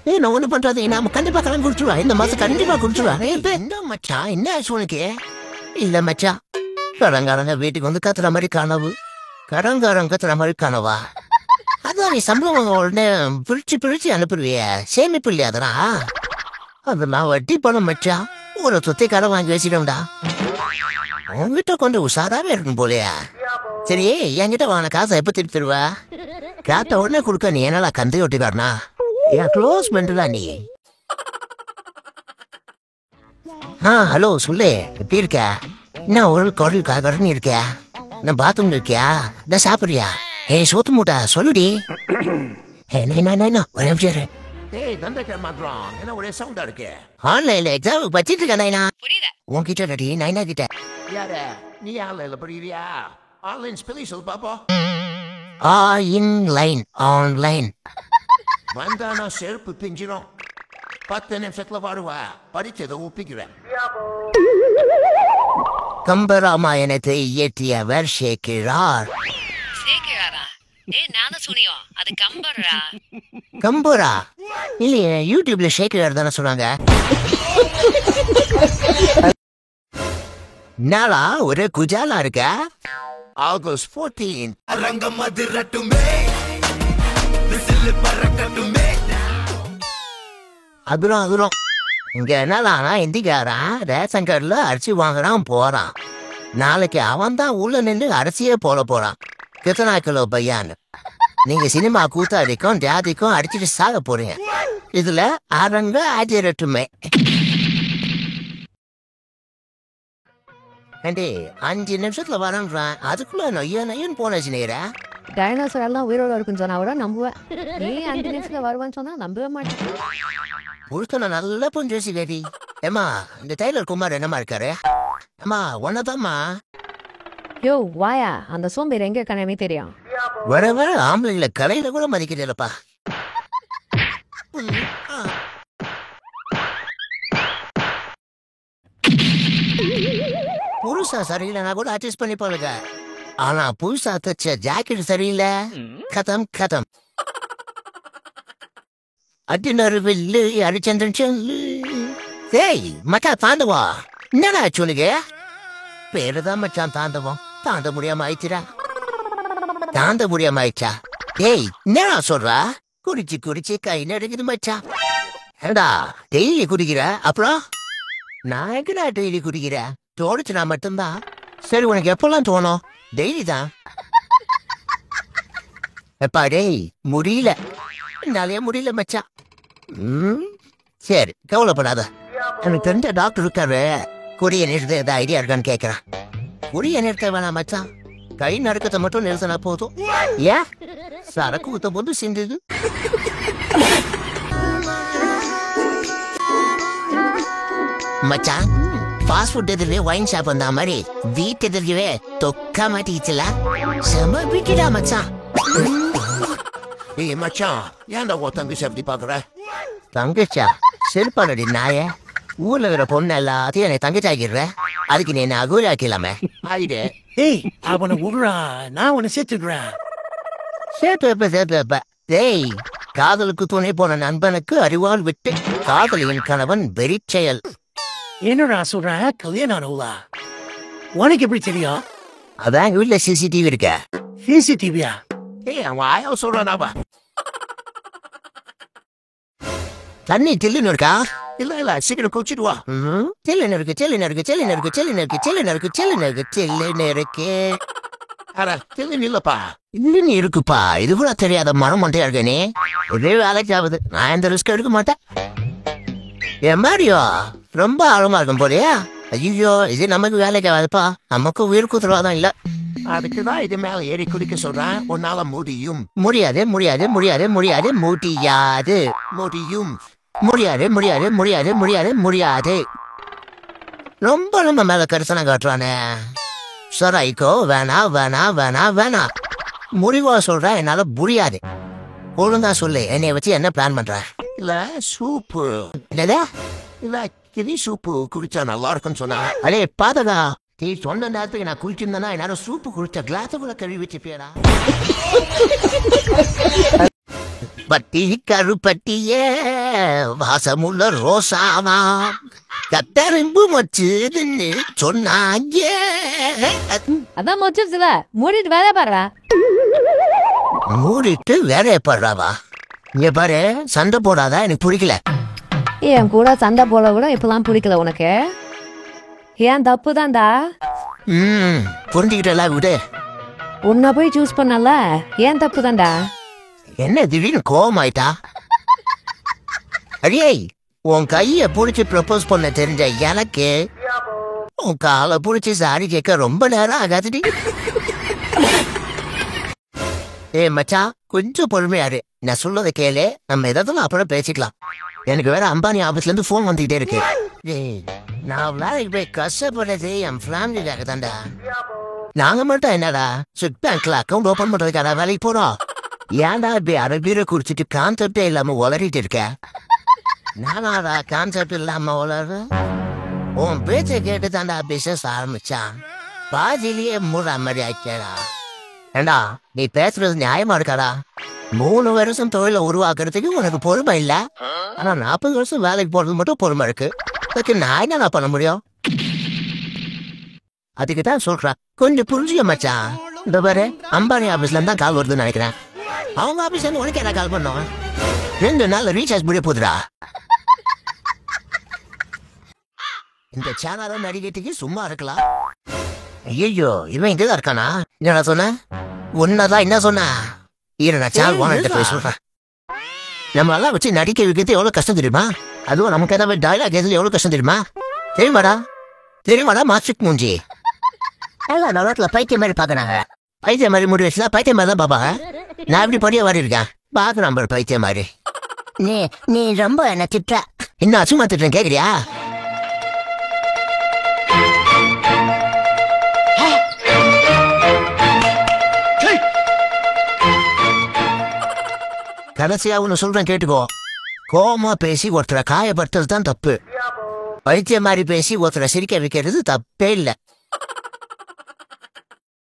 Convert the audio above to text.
நான் ஒண்ணு பண்றது நாம கண்டிப்பா கடன் குடிச்சுருவா இந்த மாசம் கண்டிப்பா குடிச்சுருவா என்ன மச்சான் என்ன ஆச்சு உனக்கு இல்ல மச்சான் கடங்காரங்க வீட்டுக்கு வந்து கத்துற மாதிரி கனவு கடங்காரங்க கத்துற மாதிரி கனவா அதான் நீ சம்பளம் உடனே பிரிச்சு அனுப்புறிய சேமிப்பு இல்லையா அதெல்லாம் அதெல்லாம் வட்டி பணம் மச்சான் ஒரு சொத்தை கடன் வாங்கி வச்சிட்டோம்டா உங்ககிட்ட கொஞ்சம் உஷாராவே இருக்கும் போலையா சரி என்கிட்ட வாங்கின காசை எப்ப திருப்பி தருவா கேட்ட உடனே கொடுக்க நீ என்னடா கந்தை ஒட்டிக்காரனா என் க்ளோஸ் பண்றா நீ ஹலோ சொல்லு எப்படி இருக்க என்ன ஒரு குரல் கரன்னு இருக்க நான் பாத்ரூம்ல இருக்கியா நான் சாப்பிடுறியா சோத்து மூட்டா சொல்லுடி ஒரே நிமிஷம் என்ன ஒரே சவுண்டா இருக்கு ஆன்லைன்ல எக்ஸாம் படிச்சிட்டு இருக்கா நைனா உன்கிட்ட ரெடி நைனா கிட்ட யார நீ ஆன்லைன்ல படிக்கிறியா ஆன்லைன் ஸ்பெல்லிங் சொல்லு பாப்பா ஆன்லைன் வந்தானா செருப்பு பிஞ்சிரும் 10 நிமிஷத்துல வருவா படிச்சதை ஒப்பிக்கிறேன் கம்பராமாயணத்தை இயற்றியவர் சேக்கிழார் கம்பரா இல்லையே யூடியூப்ல சேக்கிழார் தானே சொன்னாங்க நாளா ஒரு குஜாலா இருக்க ஆகஸ்ட் 14 ரங்கம் அதிரட்டுமே அதுரும் இங்க என்னதானா இந்திக்காரன் ரேஷன் கார்டுல அரிசி வாங்குறான் போறான் நாளைக்கு அவன் தான் உள்ள நின்று அரிசியே போறான் கித்தனா கிலோ பையான்னு நீங்க சினிமா கூத்தாடிக்கும் ஜாதிக்கும் அடிச்சுட்டு சாக போறீங்க இதுல அரங்க அதிரட்டுமே 5 நிமிஷத்துல வரேன்றான் அதுக்குள்ள நொய்யன்னு போனச்சு நேரா டைனோசர் எல்லாம் உயிரோட இருக்குன்னு சொன்னா கூட நம்புவேன் நீ 5 நிமிஷத்துல வருவான்னு சொன்னா நம்பவே மாட்டேன் புருஷனை நல்லா புரிஞ்சு கேட்டி ஏமா இந்த டெய்லர் குமார் என்னமா இருக்காரு அம்மா ஒன்னதாம்மா யோ வாயா அந்த சோம்பேறி எங்க இருக்கானே தெரியும் வர ஆம்பளைங்களை கலையில கூட மதிக்கிறீங்களப்பா புதுசா சரியில்லைனா கூட அட்ஜஸ்ட் பண்ணி போலுங்க ஆனா புதுசா தச்ச ஜாக்கெட் சரியில்லை கதம் அடிநறு வில்லு அரிச்சந்திரன் சொல்லு ஏய் மக்கா தாண்டவா என்னடா சொல்லுங்க பேருதான் மச்சான் தாண்டவம் தாண்ட முடியாம ஆயிடுச்சா ஏய் என்னடா சொல்றா குடிச்சு கை நடுக்குது மச்சா ஏடா டெய்லி குடிக்கிற அப்புறம் நான் எங்கடா டெய்லி குடிக்கிற தோணுச்சுனா மட்டும்தான் சரி உனக்கு எப்பெல்லாம் தோணும் டெய்லி தான் எப்பா டேய் முடியல என்னாலே முடியல மச்சா சரி கவலைப்படாத எனக்கு தெரிஞ்ச டாக்டர் இருக்காரு குடிய நிறுத்த ஏதாவது ஐடியா இருக்கான்னு கேட்கறான் குடிய நிறுத்த வேணாம் மச்சான் கை நடுக்கத்தை மட்டும் நிறுத்தினா போதும் ஏன் சரக்கு ஊத்த போது சிந்துது மச்சான் ஃபாஸ்ட் ஃபுட் எதிர்வே ஒயின் ஷாப் வந்தா மாதிரி வீட்டு எதிர்க்கவே தொக்கா மாட்டிச்சுல செம வீட்டுடா மச்சான் ஏய் மச்சான் ஏன்டா ஓ தங்கச்சி அப்படி பாக்குற தங்கச்சா செருப்பானடி நாய ஊர்ல இருக்கிற பொண்ணு எல்லாத்தையும் என்னை தங்கச்சி ஆக்கிடுற அதுக்கு நீ என்ன அகூரி ஆக்கலாமே ஆயிடு ஏய் அவனை விடுறா நான் உன்னை சேர்த்துடுறேன் சேர்த்து டேய் காதலுக்கு துணை போன நண்பனுக்கு அறிவால் விட்டு காதலியின் கணவன் வெறிச்செயல் என்னடா சொல்ற கல்யாணம் ஆனவுளா உனக்கு எப்படி தெரியும் அதான் எங்க வீட்டுல சிசிடிவி இருக்க சிசிடிவியா ஏய் அவன் ஆயா சொல்றானாவா தண்ணி தில்லுன்னு இருக்கா இல்ல சீக்கிரம் குடிச்சிட்டு வா செல்லுன்னு இருக்கு தெலுங்கு இல்லப்பா இல்லன்னு இருக்குப்பா இது கூட தெரியாத மரம் மண்டையா இருக்கனே இதே வேலைக்கு ஆகுது நான் எந்த ரிஸ்க் எடுக்க மாட்டேன் என் மாதிரியோ ரொம்ப ஆழமா இருக்கும் போறியா ஐயோ இது நமக்கு வேலைக்கு ஆகாதுப்பா நமக்கு உயிருக்கு உத்தரவாதம் இல்ல அதுக்குதான் இது மேல ஏறி குடிக்க சொல்றேன் உன்னால முடியும் முடியாது ரொம்ப நம்ம மேல கரிசனம் காட்டுறானே சராய்க்கோ வேணா முடிவா சொல்ற என்னால முடியாது ஒழுங்கா சொல்லு என்னைய வச்சு என்ன பிளான் பண்ற இல்ல சூப்பு இல்லதா இல்ல கிளி சூப்பு குடிச்சா நல்லா இருக்குன்னு சொன்னா அடே பாதகா நீ சொன்ன நேரத்துக்கு நான் குளிச்சிருந்தேன்னா என்னால சூப்பு குடிச்ச கிளாஸ கூட கழுவி வச்சுப்பியடா பட்டி கருப்பட்டியே வாசமுள்ள ரோசாவா கத்தரிம்பு மச்சுன்னு சொன்னாங்க. அதான் மொச்சிருச்சுல, மூடிட்டு வேலையை பாடுறா. மூடிட்டு வேலையை பாடுறாவா? இங்க பாரு, சண்டை போடாதா, எனக்கு பிடிக்கல. என் கூட சண்டை போட கூட இப்பெல்லாம் பிடிக்கல உனக்கு. ஏன் தப்பு தான்டா. புரிஞ்சுக்கிட்டல விடு. உன்னை போய் சூஸ் பண்ணல, ஏன் தப்பு தான்டா. என்ன திடீர்னு கோவமாயிட்டா? அடியே, உன் கைய புடிச்சு ப்ரப்போஸ் பண்ண தெரிஞ்ச எனக்கு உன் காலை புடிச்சு சாரி கேட்க ரொம்ப நேரம் ஆகாதுடி. மச்சான், கொஞ்சம் பொறுமையாரு. நான் சொல்றதை கேளு, நம்ம ஏதாவது அப்புறம் பேசிக்கலாம். எனக்கு வேற அம்பானி ஆபீஸ்ல இருந்து போன் வந்துகிட்டே இருக்கு. நான் வேலைக்கு போய் கஷ்டப்படுறது என் ஃபேமிலிக்காக தான்டா. நாங்க மட்டும் என்னடா ஸ்விட் பேங்க்ல அக்கௌண்ட் ஓபன் பண்றதுக்காக வேலைக்கு போறோம். ஏன்டா இப்படி அரபீரை குடிச்சிட்டு கான்செப்டே இல்லாம உளறிட்டு இருக்க? நானாடா கான்செப்ட் இல்லாம உளறு? உன் பேச்சை கேட்டு தாண்டா பிசினஸ் ஆரம்பிச்சான். பாதியிலேயே மூட மாதிரி ஆயிட்டேடா. ஏண்டா, நீ பேசுறது நியாயமா இருக்காடா? 3 வருஷம் தொழிலை உருவாக்குறதுக்கு உனக்கு பொறுமை இல்ல. ஆனா 40 வருஷம் வேலைக்கு போறது மட்டும் பொறுமை இருக்கு. அதுக்கு நான் என்ன பண்ண முடியும்? அதுக்கு தான் சொல்றேன், கொஞ்சம் புரிஞ்சுக்க மச்சான். இந்த பாரு, அம்பானி ஆபீஸ்ல இருந்தா கால் வருதுன்னு நினைக்கிறேன். அவங்க ஆபீஸ்ல இருந்து உனக்கு என்ன கால் பண்ணோம்? 2 நாள் ரீசார்ஜ் முடிய போதுடா. இந்த சேனல நடிகத்துக்கு சும்மா இருக்கலாம். ஐயோ, இவன் இங்கதான் இருக்கானா? என்ன சொன்ன? உன்னதான் என்ன சொன்ன? நான் சேனல் ஓனர்கிட்ட போய் சொல்றேன். நம்மளெல்லாம் வச்சு நடிக்க வைக்கிறது எவ்வளவு கஷ்டம் தெரியுமா? அதுவும் நமக்கு ஏதாவது டைலாக் எதுல எவ்வளவு கஷ்டம் தெரியுமா? தெரியுமாடா மாஸ்டிக் மூஞ்சி. எல்லாம் நலத்துல பைத்திய மாதிரி பாக்குறாங்க. பைத்திய மாதிரி முடி வச்சுலாம் பைத்திய மாதிரி தான் பாப்பாங்க. நான் எப்படி படிய வாரி இருக்கேன் பாக்கு நம்பர் பைத்திய மாதிரி. நீ ரொம்ப என்ன திட்ட. இன்னும் அசுமா திட்டம் கேக்குறியா? கடைசியா ஒன்னு சொல்றேன் கேட்டுக்கோ. கோவமா பேசி ஒருத்தரை காயப்படுத்துறது தான் தப்பு. பைத்திய மாதிரி பேசி ஒருத்தரை சிரிக்க வைக்கிறது தப்பே இல்லை.